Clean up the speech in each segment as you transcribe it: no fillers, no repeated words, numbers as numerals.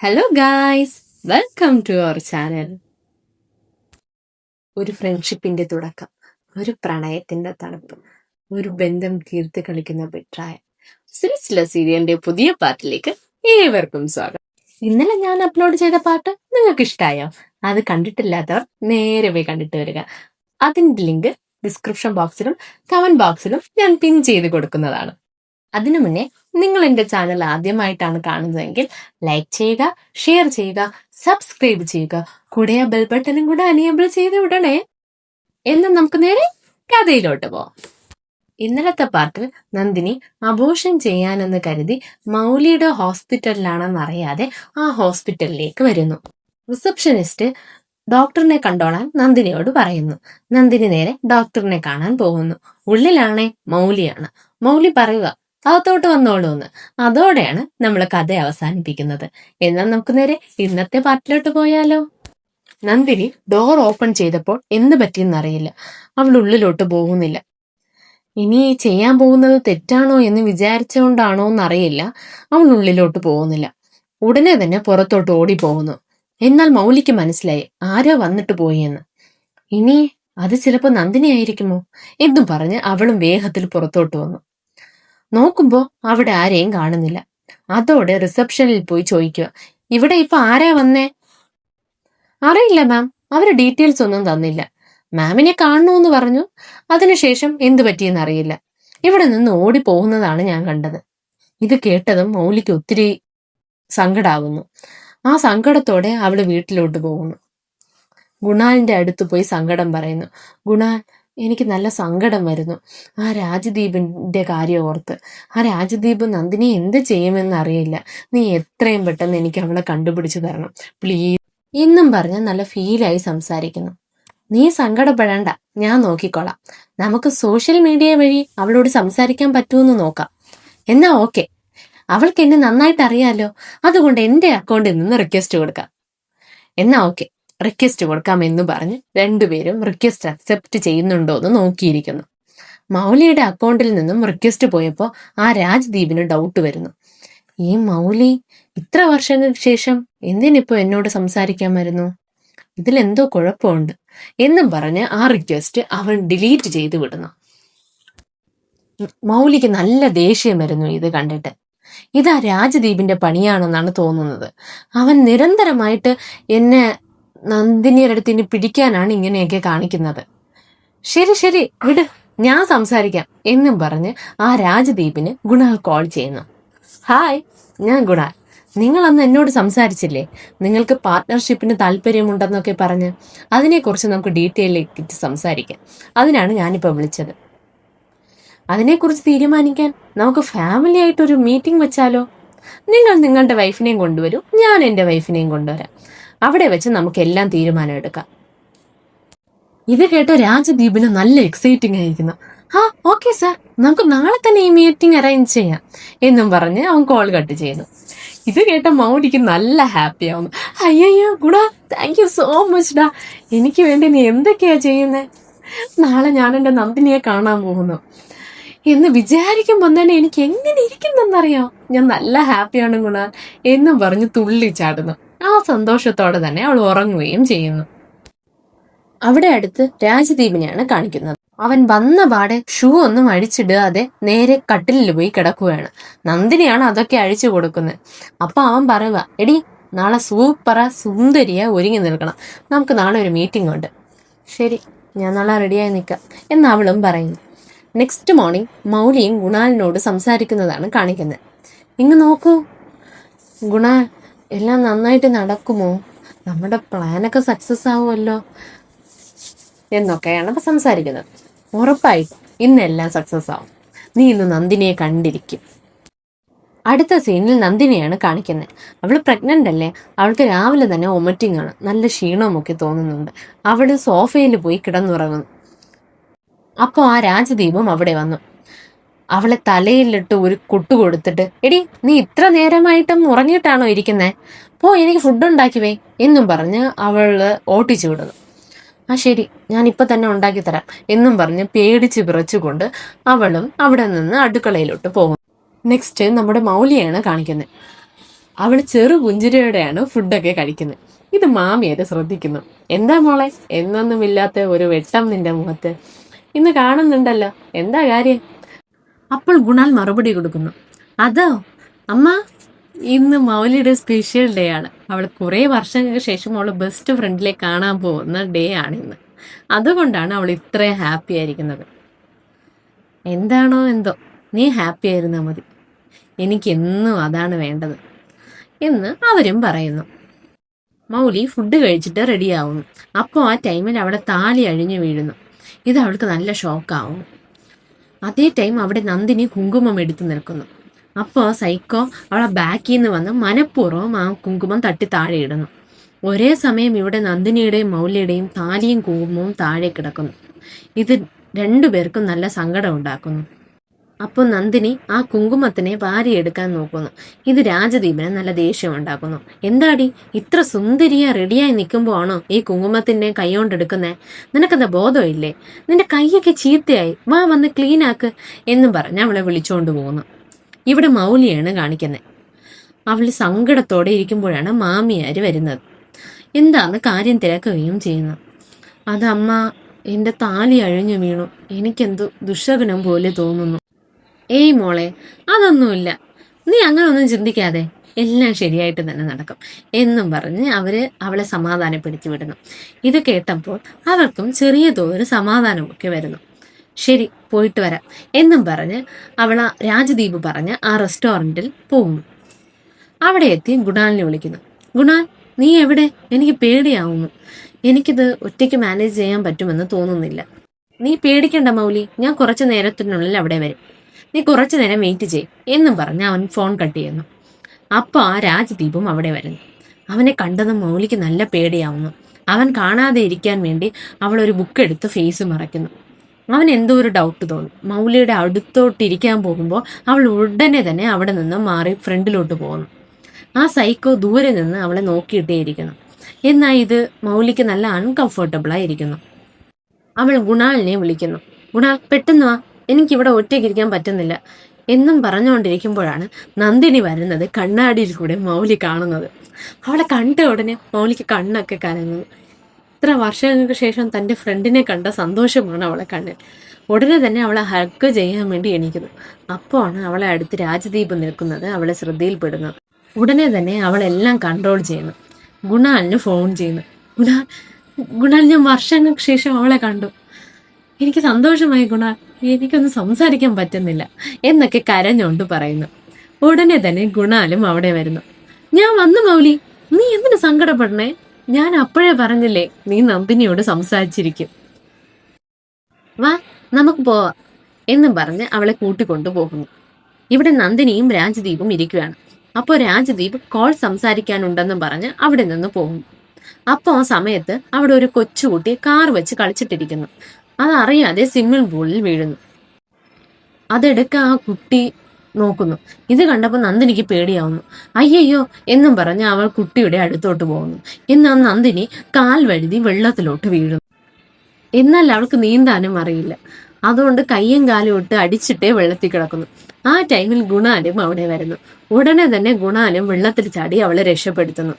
Hello guys, welcome to our channel. ഒരു ഫ്രണ്ട്ഷിപ്പിന്റെ തുടക്കം, ഒരു പ്രണയത്തിന്റെ തണുപ്പ്, ഒരു ബന്ധം തീർത്ത് കളിക്കുന്ന ബെട്രായ സിൽസില സീരിയലിന്റെ പുതിയ പാട്ടിലേക്ക് ഏവർക്കും സ്വാഗതം. ഇന്നലെ ഞാൻ അപ്ലോഡ് ചെയ്ത പാട്ട് നിങ്ങൾക്ക് ഇഷ്ടായോ? അത് കണ്ടിട്ടില്ലാത്തവർ നേരെ പോയി കണ്ടിട്ട് വരിക. അതിന്റെ ലിങ്ക് ഡിസ്ക്രിപ്ഷൻ ബോക്സിലും കമന്റ് ബോക്സിലും ഞാൻ പിൻ ചെയ്ത് കൊടുക്കുന്നതാണ്. അതിനു മുന്നേ നിങ്ങൾ എൻ്റെ ചാനൽ ആദ്യമായിട്ടാണ് കാണുന്നതെങ്കിൽ ലൈക്ക് ചെയ്യുക, ഷെയർ ചെയ്യുക, സബ്സ്ക്രൈബ് ചെയ്യുക, കൂടെ ആ ബെൽ ബട്ടണും കൂടെ അനേബിൾ ചെയ്ത് വിടണേ. എന്ന് നമുക്ക് നേരെ കഥയിലോട്ട് പോവാം. ഇന്നലത്തെ പാർട്ടിൽ നന്ദിനി അബോർഷൻ ചെയ്യാനെന്ന് കരുതി മൗലിയുടെ ഹോസ്പിറ്റലിലാണെന്ന് അറിയാതെ ആ ഹോസ്പിറ്റലിലേക്ക് വരുന്നു. റിസപ്ഷനിസ്റ്റ് ഡോക്ടറിനെ കണ്ടോളാൻ നന്ദിനിയോട് പറയുന്നു. നന്ദിനി നേരെ ഡോക്ടറിനെ കാണാൻ പോകുന്നു. ഉള്ളിലാണേ മൗലിയാണ്. മൗലി പറയുക, അകത്തോട്ട് വന്നോളൂ എന്ന്. അതോടെയാണ് നമ്മൾ കഥ അവസാനിപ്പിക്കുന്നത്. എന്നാൽ നമുക്ക് നേരെ ഇന്നത്തെ പാട്ടിലോട്ട് പോയാലോ. നന്ദിനി ഡോർ ഓപ്പൺ ചെയ്തപ്പോൾ എന്ത് പറ്റിയെന്നറിയില്ല. അവൾ ഉള്ളിലോട്ട് പോകുന്നില്ല. ഇനി ചെയ്യാൻ പോകുന്നത് തെറ്റാണോ എന്ന് വിചാരിച്ചുകൊണ്ടാണോ എന്നറിയില്ല, അവൾ ഉള്ളിലോട്ട് പോകുന്നില്ല. ഉടനെ തന്നെ പുറത്തോട്ട് ഓടിപ്പോകുന്നു. എന്നാൽ മൗലിക്ക് മനസ്സിലായി ആരോ വന്നിട്ട് പോയി എന്ന്. ഇനി അത് ചിലപ്പോൾ നന്ദിനി ആയിരിക്കുമോ എന്നും പറഞ്ഞ് അവളും വേഗത്തിൽ പുറത്തോട്ട് വന്നു. നോക്കുമ്പോ അവിടെ ആരെയും കാണുന്നില്ല. അതോടെ റിസപ്ഷനിൽ പോയി ചോദിക്കുക, ഇവിടെ ഇപ്പൊ ആരാ വന്നേ? അറിയില്ല മാം, അവര് ഡീറ്റെയിൽസ് ഒന്നും തന്നില്ല. മാമിനെ കാണണമെന്ന് പറഞ്ഞു. അതിനുശേഷം എന്തു പറ്റിയെന്ന് അറിയില്ല. ഇവിടെ നിന്ന് ഓടി പോകുന്നതാണ് ഞാൻ കണ്ടത്. ഇത് കേട്ടതും മൗലിക്ക് ഒത്തിരി സങ്കടാവുന്നു. ആ സങ്കടത്തോടെ അവള് വീട്ടിലോട്ട് പോകുന്നു. ഗുണാലിന്റെ അടുത്ത് പോയി സങ്കടം പറയുന്നു. ഗുണാൽ, എനിക്ക് നല്ല സങ്കടം വരുന്നു. ആ രാജദീപിന്റെ കാര്യം ഓർത്ത്. ആ രാജദീപ് നന്ദിനി എന്ത് ചെയ്യുമെന്ന് അറിയില്ല. നീ എത്രയും പെട്ടെന്ന് എനിക്ക് അവളെ കണ്ടുപിടിച്ചു തരണം പ്ലീസ് എന്നും പറഞ്ഞ് നല്ല ഫീലായി സംസാരിക്കുന്നു. നീ സങ്കടപ്പെടണ്ട, ഞാൻ നോക്കിക്കോളാം. നമുക്ക് സോഷ്യൽ മീഡിയ വഴി അവളോട് സംസാരിക്കാൻ പറ്റുമെന്ന് നോക്കാം. എന്നാ ഓക്കെ, അവൾക്ക് എന്നെ നന്നായിട്ട് അറിയാലോ. അതുകൊണ്ട് എന്റെ അക്കൗണ്ടിൽ നിന്ന് റിക്വസ്റ്റ് കൊടുക്കാം. എന്നാ ഓക്കെ, റിക്വസ്റ്റ് കൊടുക്കാമെന്ന് പറഞ്ഞ് രണ്ടുപേരും റിക്വസ്റ്റ് അക്സെപ്റ്റ് ചെയ്യുന്നുണ്ടോ എന്ന് നോക്കിയിരിക്കുന്നു. മൗലിയുടെ അക്കൗണ്ടിൽ നിന്നും റിക്വസ്റ്റ് പോയപ്പോൾ ആ രാജ്ദീപിന് ഡൗട്ട് വരുന്നു. ഈ മൗലി ഇത്ര വർഷങ്ങൾക്ക് ശേഷം എന്തിനിപ്പോ എന്നോട് സംസാരിക്കാൻ വരുന്നു? ഇതിലെന്തോ കുഴപ്പമുണ്ട് എന്നും പറഞ്ഞ് ആ റിക്വസ്റ്റ് അവൻ ഡിലീറ്റ് ചെയ്ത് വിടുന്നു. മൗലിക്ക് നല്ല ദേഷ്യം വരുന്നു ഇത് കണ്ടിട്ട്. ഇതാ രാജ്ദീപിന്റെ പണിയാണെന്നാണ് തോന്നുന്നത്. അവൻ നിരന്തരമായിട്ട് എന്നെ നന്ദിനിയുടെ അടുത്ത് ഇനി പിടിക്കാനാണ് ഇങ്ങനെയൊക്കെ കാണിക്കുന്നത്. ശരി ശരി വിട്, ഞാൻ സംസാരിക്കാം എന്നും പറഞ്ഞ് ആ രാജ്ദീപിന് ഗുണാൽ കോൾ ചെയ്യുന്നു. ഹായ്, ഞാൻ ഗുണാൽ. നിങ്ങൾ അന്ന് എന്നോട് സംസാരിച്ചില്ലേ, നിങ്ങൾക്ക് പാർട്ട്ണർഷിപ്പിന് താല്പര്യമുണ്ടെന്നൊക്കെ പറഞ്ഞ്. അതിനെക്കുറിച്ച് നമുക്ക് ഡീറ്റെയിലേക്ക് സംസാരിക്കാം. അതിനാണ് ഞാനിപ്പോൾ വിളിച്ചത്. അതിനെക്കുറിച്ച് തീരുമാനിക്കാൻ നമുക്ക് ഫാമിലി ആയിട്ടൊരു മീറ്റിംഗ് വെച്ചാലോ? നിങ്ങൾ നിങ്ങളുടെ വൈഫിനെയും കൊണ്ടുവരൂ, ഞാൻ എൻ്റെ വൈഫിനെയും കൊണ്ടുവരാം. അവിടെ വെച്ച് നമുക്ക് എല്ലാം തീരുമാനം എടുക്കാം. ഇത് കേട്ട രാജ്ദീപിന് നല്ല എക്സൈറ്റിംഗ് ആയിരിക്കുന്നു. ആ ഓക്കെ സാർ, നമുക്ക് നാളെ തന്നെ ഈ മീറ്റിംഗ് അറേഞ്ച് ചെയ്യാം എന്നും പറഞ്ഞ് അവൻ കോൾ കട്ട് ചെയ്യുന്നു. ഇത് കേട്ട മൗലിക്ക് നല്ല ഹാപ്പി ആവുന്നു. അയ്യോ ഗുണ, താങ്ക് യു സോ മച്ച് ഡാ. എനിക്ക് വേണ്ടി നീ എന്തൊക്കെയാ ചെയ്യുന്നത്? നാളെ ഞാൻ എൻ്റെ നന്ദിനിയെ കാണാൻ പോകുന്നു എന്ന് വിചാരിക്കുമ്പോൾ തന്നെ എനിക്ക് എങ്ങനെ ഇരിക്കുന്നെന്നറിയാം. ഞാൻ നല്ല ഹാപ്പിയാണ് ഗുണ എന്നും പറഞ്ഞ് തുള്ളി ചാടുന്നു. ആ സന്തോഷത്തോടെ തന്നെ അവൾ ഉറങ്ങുകയും ചെയ്യുന്നു. അവിടെ അടുത്ത് രാജ്ദീപിനെയാണ് കാണിക്കുന്നത്. അവൻ വന്ന പാടെ ഷൂ ഒന്നും അഴിച്ചിടാതെ നേരെ കട്ടിലിൽ പോയി കിടക്കുകയാണ്. നന്ദിനിയാണ് അതൊക്കെ അഴിച്ചു കൊടുക്കുന്നത്. അപ്പൊ അവൻ പറയുക, എടി നാളെ സൂപ്പറാ സുന്ദരിയാ ഒരുങ്ങി നിൽക്കണം, നമുക്ക് നാളെ ഒരു മീറ്റിംഗ് ഉണ്ട്. ശരി, ഞാൻ നാളെ റെഡിയായി നിൽക്കാം എന്ന് അവളും പറയുന്നു. നെക്സ്റ്റ് മോർണിംഗ് മൗലിയും ഗുണാലിനോട് സംസാരിക്കുന്നതാണ് കാണിക്കുന്നത്. ഇങ്ങ് നോക്കൂ ഗുണാൽ, എല്ലാം നന്നായിട്ട് നടക്കുമോ? നമ്മുടെ പ്ലാനൊക്കെ സക്സസ് ആവുമല്ലോ എന്നൊക്കെയാണ് ഇപ്പം സംസാരിക്കുന്നത്. ഉറപ്പായിട്ടും ഇന്നെല്ലാം സക്സസ് ആവും. നീ ഇന്ന് നന്ദിനിയെ കണ്ടിരിക്കും. അടുത്ത സീനിൽ നന്ദിനിയാണ് കാണിക്കുന്നത്. അവൾ പ്രഗ്നന്റ് അല്ലേ, അവൾക്ക് രാവിലെ തന്നെ വൊമിറ്റിംഗ് ആണ്, നല്ല ക്ഷീണമൊക്കെ തോന്നുന്നുണ്ട്. അവള് സോഫയിൽ പോയി കിടന്നുറങ്ങുന്നു. അപ്പോൾ ആ രാജ്ദീപും അവിടെ വന്നു. അവളെ തലയിലിട്ട് ഒരു കൊട്ടു കൊടുത്തിട്ട്, എടി നീ ഇത്ര നേരമായിട്ടും ഉറങ്ങിയിട്ടാണോ ഇരിക്കുന്നേ? പോ, എനിക്ക് ഫുഡ് ഉണ്ടാക്കിവേ എന്നും പറഞ്ഞ് അവള് ഓട്ടിച്ചു വിടുന്നു. ആ ശരി, ഞാൻ ഇപ്പൊ തന്നെ ഉണ്ടാക്കി തരാം എന്നും പറഞ്ഞ് പേടിച്ച് വിറച്ചുകൊണ്ട് അവളും അവിടെ നിന്ന് അടുക്കളയിലോട്ട് പോകും. നെക്സ്റ്റ് നമ്മുടെ മൗലിയാണ് കാണിക്കുന്നത്. അവള് ചെറു പുഞ്ചിരിയോടെയാണ് ഫുഡൊക്കെ കഴിക്കുന്നത്. ഇത് മാമി അത് ശ്രദ്ധിക്കുന്നു. എന്താ മോളെ, എന്നൊന്നുമില്ലാത്ത ഒരു വെട്ടം നിന്റെ മുഖത്ത് ഇന്ന് കാണുന്നുണ്ടല്ലോ, എന്താ കാര്യം? അപ്പോൾ ഗുണാൽ മറുപടി കൊടുക്കുന്നു, അതോ അമ്മ, ഇന്ന് മൗലിയുടെ സ്പെഷ്യൽ ഡേ ആണ്. അവൾ കുറേ വർഷങ്ങൾക്ക് ശേഷം അവൾ ബെസ്റ്റ് ഫ്രണ്ടിലെ കാണാൻ പോകുന്ന ഡേ ആണ് ഇന്ന്. അതുകൊണ്ടാണ് അവൾ ഇത്രയും ഹാപ്പി ആയിരിക്കുന്നത്. എന്താണോ എന്തോ, നീ ഹാപ്പി ആയിരുന്നാൽ മതി, എനിക്കെന്നും അതാണ് വേണ്ടത് എന്ന് അവരും പറയുന്നു. മൗലി ഫുഡ് കഴിച്ചിട്ട് റെഡിയാവുന്നു. അപ്പോൾ ആ ടൈമിൽ അവിടെ താലി അഴിഞ്ഞു വീഴുന്നു. ഇത് അവൾക്ക് നല്ല ഷോക്കാവുന്നു. അതേ ടൈം അവിടെ നന്ദിനി കുങ്കുമം എടുത്തു നിൽക്കുന്നു. അപ്പോൾ സൈക്കോ അവളെ ബാക്കിൽ നിന്ന് വന്ന് മനഃപൂർവ്വം ആ കുങ്കുമം തട്ടി താഴെ ഇടുന്നു. ഒരേ സമയം ഇവിടെ നന്ദിനിയുടെയും മൗലിയുടെയും താലിയും കുങ്കുമവും താഴെ കിടക്കുന്നു. ഇത് രണ്ടുപേർക്കും നല്ല സങ്കടം ഉണ്ടാക്കുന്നു. അപ്പോൾ നന്ദിനി ആ കുങ്കുമത്തിനെ വാരിയെടുക്കാൻ നോക്കുന്നു. ഇത് രാജദീപിനെ നല്ല ദേഷ്യം ഉണ്ടാക്കുന്നു. എന്താടി ഇത്ര സുന്ദരിയാ റെഡിയായി നിൽക്കുമ്പോൾ ആണോ ഈ കുങ്കുമത്തിൻ്റെ കൈ കൊണ്ടെടുക്കുന്നേ? നിനക്കെന്താ ബോധമില്ലേ? നിന്റെ കൈയൊക്കെ ചീത്തയായി, വാ വന്ന് ക്ലീൻ ആക്ക് എന്നും പറഞ്ഞ് അവളെ വിളിച്ചുകൊണ്ട് പോകുന്നു. ഇവിടെ മൗലിയാണ് കാണിക്കുന്നത്. അവൾ സങ്കടത്തോടെ ഇരിക്കുമ്പോഴാണ് മാമിയാർ വരുന്നത്. എന്താന്ന് കാര്യം തിരക്കുകയും ചെയ്യുന്നു. അതമ്മ, എൻ്റെ താലി അഴിഞ്ഞു വീണു, എനിക്കെന്തോ ദുശകുനം പോലെ തോന്നുന്നു. ഏയ് മോളെ, അതൊന്നുമില്ല, നീ അങ്ങനെ ഒന്നും ചിന്തിക്കാതെ, എല്ലാം ശരിയായിട്ട് തന്നെ നടക്കും എന്നും പറഞ്ഞ് അവളെ സമാധാനപ്പെടുത്തി വിടുന്നു. ഇത് കേട്ടപ്പോൾ അവർക്കും ചെറിയ തോതിൽ സമാധാനമൊക്കെ വരുന്നു. ശരി, പോയിട്ട് വരാം എന്നും പറഞ്ഞ് അവൾ രാജദീപ് പറഞ്ഞ് ആ റെസ്റ്റോറൻറ്റിൽ പോകുന്നു. അവിടെ എത്തി ഗുണാലിനെ വിളിക്കുന്നു. ഗുണാൽ, നീ എവിടെ? എനിക്ക് പേടിയാവുന്നു. എനിക്കിത് ഒറ്റയ്ക്ക് മാനേജ് ചെയ്യാൻ പറ്റുമെന്ന് തോന്നുന്നില്ല. നീ പേടിക്കണ്ട മൗലി, ഞാൻ കുറച്ച് നേരത്തിനുള്ളിൽ അവിടെ വരും, നീ കുറച്ചു നേരം വെയിറ്റ് ചെയ്യും എന്നും പറഞ്ഞ് അവൻ ഫോൺ കട്ട് ചെയ്യുന്നു. അപ്പോൾ ആ രാജദീപും അവിടെ വരുന്നു. അവനെ കണ്ടതും മൗലിക്ക് നല്ല പേടിയാവുന്നു. അവൻ കാണാതെ ഇരിക്കാൻ വേണ്ടി അവൾ ഒരു ബുക്ക് എടുത്ത് ഫേസ് മറയ്ക്കുന്നു. അവൻ എന്തോ ഒരു ഡൗട്ട് തോന്നി. മൗലിയുടെ അടുത്തോട്ടിരിക്കാൻ പോകുമ്പോൾ അവൾ ഉടനെ തന്നെ അവിടെ നിന്ന് മാറി ഫ്രണ്ടിലോട്ട് പോകുന്നു. ആ സൈക്കോ ദൂരെ നിന്ന് അവളെ നോക്കിയിട്ടേ ഇരിക്കുന്നു. എന്നാൽ ഇത് മൗലിക്ക് നല്ല അൺകംഫർട്ടബിളായി ഇരിക്കുന്നു. അവൾ ഗുണാലിനെ വിളിക്കുന്നു. ഗുണാൽ, പെട്ടെന്ന് വാ, എനിക്കിവിടെ ഒറ്റയ്ക്കിരിക്കാൻ പറ്റുന്നില്ല എന്നും പറഞ്ഞുകൊണ്ടിരിക്കുമ്പോഴാണ് നന്ദിനി വരുന്നത് കണ്ണാടിയിൽ കൂടെ മൗലി കാണുന്നത്. അവളെ കണ്ട ഉടനെ മൗലിക്ക് കണ്ണൊക്കെ കലങ്ങുന്നു. ഇത്ര വർഷങ്ങൾക്ക് ശേഷം തൻ്റെ ഫ്രണ്ടിനെ കണ്ട സന്തോഷമാണ് അവളെ കണ്ണിൽ. ഉടനെ തന്നെ അവളെ ഹഗ് ചെയ്യാൻ വേണ്ടി എണീക്കുന്നു. അപ്പോഴാണ് അവളെ അടുത്ത് രാജദീപ് നിൽക്കുന്നത് അവളെ ശ്രദ്ധയിൽപ്പെടുന്നത്. ഉടനെ തന്നെ അവളെല്ലാം കൺട്രോൾ ചെയ്യുന്നു. ഗുണാലിന് ഫോൺ ചെയ്യുന്നു. ഗുണാൽ, ഞാൻ വർഷങ്ങൾക്ക് ശേഷം അവളെ കണ്ടു, എനിക്ക് സന്തോഷമായി ഗുണാൽ, എനിക്കൊന്നും സംസാരിക്കാൻ പറ്റുന്നില്ല എന്നൊക്കെ കരഞ്ഞുകൊണ്ട് പറയുന്നു. ഉടനെ തന്നെ ഗുണാലും അവിടെ വരുന്നു. ഞാൻ വന്നു മൗലി, നീ എന്തിനു സങ്കടപ്പെടണേ? ഞാൻ അപ്പോഴേ പറഞ്ഞില്ലേ നീ നന്ദിനിയോട് സംസാരിച്ചിരിക്കും, വാ നമുക്ക് പോവാം എന്നും പറഞ്ഞ് അവളെ കൂട്ടിക്കൊണ്ടു പോകുന്നു. ഇവിടെ നന്ദിനിയും രാജദീപും ഇരിക്കുകയാണ്. അപ്പോൾ രാജദീപ് കോൾ സംസാരിക്കാനുണ്ടെന്നും പറഞ്ഞ് അവിടെ നിന്ന് പോകുന്നു. അപ്പോൾ ആ സമയത്ത് അവിടെ ഒരു കൊച്ചുകുട്ടി കാർ വെച്ച് കളിച്ചിട്ടിരിക്കുന്നു. അതറിയാതെ സ്വിമ്മിംഗ് പൂളിൽ വീഴുന്നു. അതെടുക്ക ആ കുട്ടി നോക്കുന്നു. ഇത് കണ്ടപ്പോൾ നന്ദിനിക്ക് പേടിയാവുന്നു. അയ്യയ്യോ എന്നും പറഞ്ഞ് അവൾ കുട്ടിയുടെ അടുത്തോട്ട് പോകുന്നു. എന്നാൽ നന്ദിനി കാൽ വഴുതി വെള്ളത്തിലോട്ട് വീഴുന്നു. എന്നാൽ അവൾക്ക് നീന്താനും അറിയില്ല. അതുകൊണ്ട് കയ്യും കാലും ഇട്ട് അടിച്ചിട്ടേ വെള്ളത്തിൽ കിടക്കുന്നു. ആ ടൈമിൽ ഗുണാലും അവിടെ വരുന്നു. ഉടനെ തന്നെ ഗുണാലും വെള്ളത്തിൽ ചാടി അവളെ രക്ഷപ്പെടുത്തുന്നു.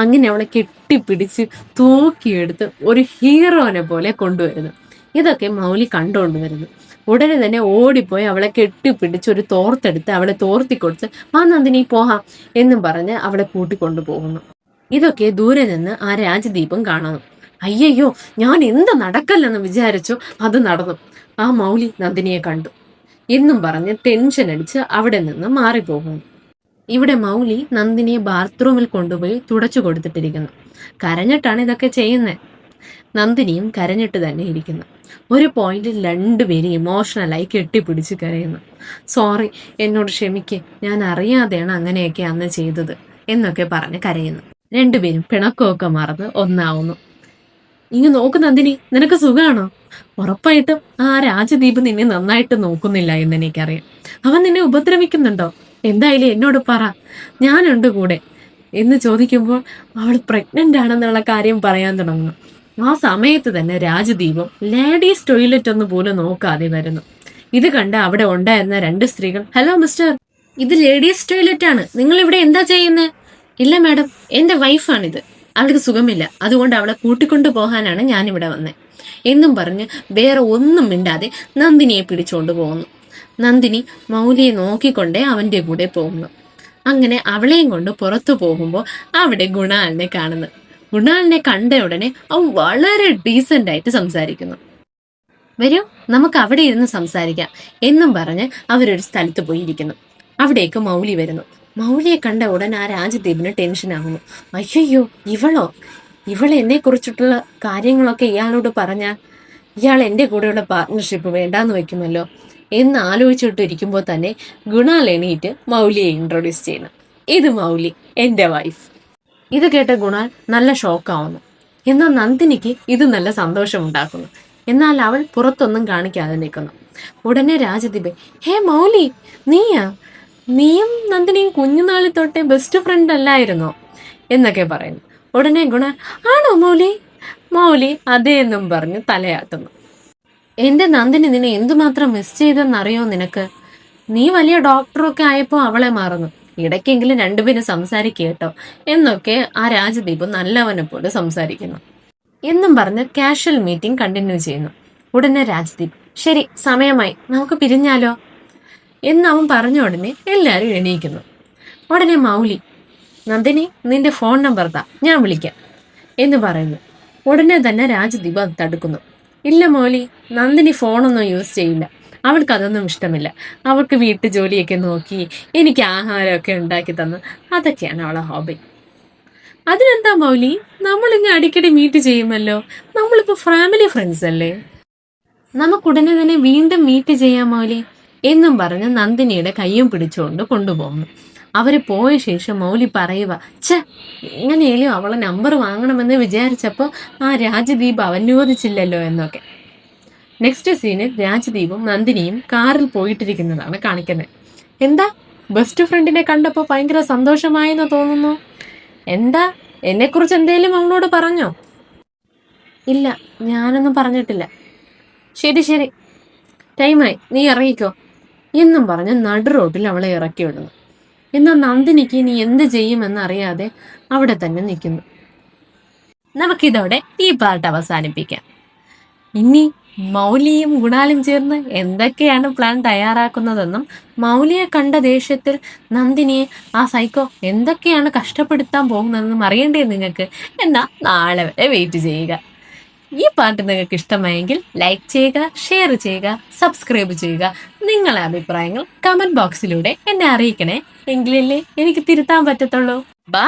അങ്ങനെ അവളെ കെട്ടിപ്പിടിച്ച് തൂക്കിയെടുത്ത് ഒരു ഹീറോനെ പോലെ കൊണ്ടുവരുന്നു. ഇതൊക്കെ മൗലി കണ്ടുകൊണ്ട് വരുന്നു. ഉടനെ തന്നെ ഓടിപ്പോയി അവളെ കെട്ടിപ്പിടിച്ച് ഒരു തോർത്തെടുത്ത് അവളെ തോർത്തിക്കൊടുത്ത് വാ നന്ദിനി പോഹാം എന്നും പറഞ്ഞ് അവളെ കൂട്ടിക്കൊണ്ടു പോകുന്നു. ഇതൊക്കെ ദൂരെ നിന്ന് ആ രാജദീപം കാണുന്നു. അയ്യയ്യോ, ഞാൻ എന്ത് നടക്കല്ലെന്ന് വിചാരിച്ചു, അത് നടന്നു. ആ മൗലി നന്ദിനിയെ കണ്ടു എന്നും പറഞ്ഞ് ടെൻഷൻ അടിച്ച് അവിടെ നിന്ന് മാറിപ്പോകുന്നു. ഇവിടെ മൗലി നന്ദിനിയെ ബാത്റൂമിൽ കൊണ്ടുപോയി തുടച്ചു കൊടുത്തിട്ടിരിക്കുന്നു. കരഞ്ഞിട്ടാണ് ഇതൊക്കെ ചെയ്യുന്നത്. നന്ദിനിയും കരഞ്ഞിട്ട് തന്നെ ഇരിക്കുന്നു. ഒരു പോയിന്റിൽ രണ്ടുപേരും ഇമോഷണലായി കെട്ടിപ്പിടിച്ച് കരയുന്നു. സോറി, എന്നോട് ക്ഷമിക്ക്, ഞാൻ അറിയാതെയാണ് അങ്ങനെയൊക്കെ അന്ന് ചെയ്തത് എന്നൊക്കെ പറഞ്ഞ് കരയുന്നു. രണ്ടുപേരും പിണക്കമൊക്കെ മറന്ന് ഒന്നാവുന്നു. ഇങ്ങ് നോക്ക് നന്ദിനി, നിനക്ക് സുഖാണോ? ഉറപ്പായിട്ടും ആ രാജദീപ് നിന്നെ നന്നായിട്ട് നോക്കുന്നില്ല എന്ന് എനിക്കറിയാം. അവൻ നിന്നെ ഉപദ്രവിക്കുന്നുണ്ടോ? എന്തായാലും എന്നോട് പറ, ഞാനുണ്ട് കൂടെ എന്ന് ചോദിക്കുമ്പോൾ അവൾ പ്രഗ്നന്റ് ആണെന്നുള്ള കാര്യം പറയാൻ തുടങ്ങുന്നു. ആ സമയത്ത് തന്നെ രാജദീപം ലേഡീസ് ടോയ്ലറ്റ് ഒന്ന് പോലും നോക്കാതെ വരുന്നു. ഇത് കണ്ട് അവിടെ ഉണ്ടായിരുന്ന രണ്ട് സ്ത്രീകൾ, ഹലോ മിസ്റ്റർ, ഇത് ലേഡീസ് ടോയ്ലറ്റ് ആണ്, നിങ്ങൾ ഇവിടെ എന്താ ചെയ്യുന്നത്? ഇല്ല മാഡം, എന്റെ വൈഫാണിത്, അവൾക്ക് സുഖമില്ല, അതുകൊണ്ട് അവളെ കൂട്ടിക്കൊണ്ടു പോകാനാണ് ഞാനിവിടെ വന്നത് എന്നും പറഞ്ഞ് വേറെ ഒന്നും മിണ്ടാതെ നന്ദിനിയെ പിടിച്ചുകൊണ്ട് പോകുന്നു. നന്ദിനി മൗലിയെ നോക്കിക്കൊണ്ടേ അവന്റെ കൂടെ പോകുന്നു. അങ്ങനെ അവളെയും കൊണ്ട് പുറത്തു പോകുമ്പോൾ അവിടെ ഗുണാലിനെ കാണുന്നു. ഗുണാലിനെ കണ്ട ഉടനെ അവൻ വളരെ ഡീസന്റ് ആയിട്ട് സംസാരിക്കുന്നു. വരൂ, നമുക്ക് അവിടെ ഇരുന്ന് സംസാരിക്കാം എന്നും പറഞ്ഞ് അവരൊരു സ്ഥലത്ത് പോയിരിക്കുന്നു. അവിടേക്ക് മൗലി വരുന്നു. മൗലിയെ കണ്ട ഉടൻ ആ രാജദീപിന് ടെൻഷൻ ആകുന്നു. അയ്യോ, ഇവൾ എന്നെ കുറിച്ചിട്ടുള്ള കാര്യങ്ങളൊക്കെ ഇയാളോട് പറഞ്ഞാൽ ഇയാൾ എൻ്റെ കൂടെയുള്ള പാർട്ട്ണർഷിപ്പ് വേണ്ടാന്ന് വെക്കുമല്ലോ എന്ന് ആലോചിച്ചിട്ടിരിക്കുമ്പോൾ തന്നെ ഗുണാൽ എണീറ്റ് മൗലിയെ ഇൻട്രൊഡ്യൂസ് ചെയ്യുന്നു. ഇത് മൗലി, എൻ്റെ വൈഫ്. ഇത് കേട്ട ഗുണാൽ നല്ല ഷോക്കാവുന്നു. എന്നാൽ നന്ദിനിക്ക് ഇത് നല്ല സന്തോഷം ഉണ്ടാക്കുന്നു. എന്നാൽ അവൾ പുറത്തൊന്നും കാണിക്കാതെ നിൽക്കുന്നു. ഉടനെ രാജദീപ്, ഹേ മൗലി, നീയും നന്ദിനിയും കുഞ്ഞുനാളിൽ തൊട്ടേ ബെസ്റ്റ് ഫ്രണ്ട് അല്ലായിരുന്നോ എന്നൊക്കെ പറയുന്നു. ഉടനെ ഗുണാൽ, ആണോ മൗലി അതേ എന്നും പറഞ്ഞ് തലയാട്ടുന്നു. എന്റെ നന്ദിനി നിന്നെ എന്തുമാത്രം മിസ് ചെയ്തെന്നറിയോ നിനക്ക്? നീ വലിയ ഡോക്ടറൊക്കെ ആയപ്പോൾ അവളെ മറന്നു. ഇടയ്ക്കെങ്കിലും രണ്ടുപേരും സംസാരിക്കേട്ടോ എന്നൊക്കെ ആ രാജദീപ് നല്ലവനെ പോലെ സംസാരിക്കുന്നു എന്നും പറഞ്ഞ് കാഷ്വൽ മീറ്റിംഗ് കണ്ടിന്യൂ ചെയ്യുന്നു. ഉടനെ രാജദീപ്, ശരി സമയമായി, നമുക്ക് പിരിഞ്ഞാലോ എന്നവൻ പറഞ്ഞ ഉടനെ എല്ലാവരും എണീക്കുന്നു. ഉടനെ മൗലി, നന്ദിനി നിന്റെ ഫോൺ നമ്പർ താ, ഞാൻ വിളിക്കാം എന്ന് പറയുന്നു. ഉടനെ തന്നെ രാജദീപ് അത് തടുക്കുന്നു. ഇല്ല മൗലി, നന്ദിനി ഫോണൊന്നും യൂസ് ചെയ്യില്ല, അവൾക്ക് അതൊന്നും ഇഷ്ടമില്ല. അവൾക്ക് വീട്ടു ജോലിയൊക്കെ നോക്കി എനിക്ക് ആഹാരമൊക്കെ ഉണ്ടാക്കി തന്ന് അതൊക്കെയാണ് അവളെ ഹോബി. അതിനെന്താ മൗലി, നമ്മളിങ്ങനെ അടിക്കടി മീറ്റ് ചെയ്യുമല്ലോ, നമ്മളിപ്പോ ഫാമിലി ഫ്രണ്ട്സ് അല്ലേ, നമുക്കുടനെ തന്നെ വീണ്ടും മീറ്റ് ചെയ്യാം മൗലി എന്നും പറഞ്ഞ് നന്ദിനിയുടെ കയ്യും പിടിച്ചുകൊണ്ട് കൊണ്ടുപോകുന്നു. അവര് പോയ ശേഷം മൗലി പറയുക, എങ്ങനെയാലും അവളെ നമ്പർ വാങ്ങണമെന്ന് വിചാരിച്ചപ്പോൾ ആ രാജദീപ് അനുവദിച്ചില്ലല്ലോ എന്നൊക്കെ. നെക്സ്റ്റ് സീനിൽ രാജദീപും നന്ദിനിയും കാറിൽ പോയിട്ടിരിക്കുന്നതാണ് കാണിക്കുന്നത്. എന്താ, ബെസ്റ്റ് ഫ്രണ്ടിനെ കണ്ടപ്പോൾ ഭയങ്കര സന്തോഷമായെന്ന് തോന്നുന്നു. എന്താ, എന്നെക്കുറിച്ച് എന്തേലും അവളോട് പറഞ്ഞോ? ഇല്ല, ഞാനൊന്നും പറഞ്ഞിട്ടില്ല. ശരി, ടൈമായി, നീ ഇറങ്ങിക്കോ എന്നും പറഞ്ഞ് നടു റോഡിൽ അവളെ ഇറക്കി വിടുന്നു. എന്നാൽ നന്ദിനിക്ക് നീ എന്ത് ചെയ്യുമെന്നറിയാതെ അവിടെ തന്നെ നിൽക്കുന്നു. നമുക്കിതോടെ ഈ പാർട്ട് അവസാനിപ്പിക്കാം. ഇനി മൗലിയും ഗുണാലും ചേർന്ന് എന്തൊക്കെയാണ് പ്ലാൻ തയ്യാറാക്കുന്നതെന്നും മൗലിയെ കണ്ട ദേഷ്യത്തിൽ നന്ദിനിയെ ആ സൈക്കോ എന്തൊക്കെയാണ് കഷ്ടപ്പെടുത്താൻ പോകുന്നതെന്നും അറിയണ്ടേ നിങ്ങൾക്ക്? എന്നാൽ നാളെ വരെ വെയിറ്റ് ചെയ്യുക. ഈ പാട്ട് നിങ്ങൾക്ക് ഇഷ്ടമായെങ്കിൽ ലൈക്ക് ചെയ്യുക, ഷെയർ ചെയ്യുക, സബ്സ്ക്രൈബ് ചെയ്യുക. നിങ്ങളെ അഭിപ്രായങ്ങൾ കമന്റ് ബോക്സിലൂടെ എന്നെ അറിയിക്കണേ, എങ്കിലല്ലേ എനിക്ക് തിരുത്താൻ പറ്റത്തുള്ളൂ. ബൈ.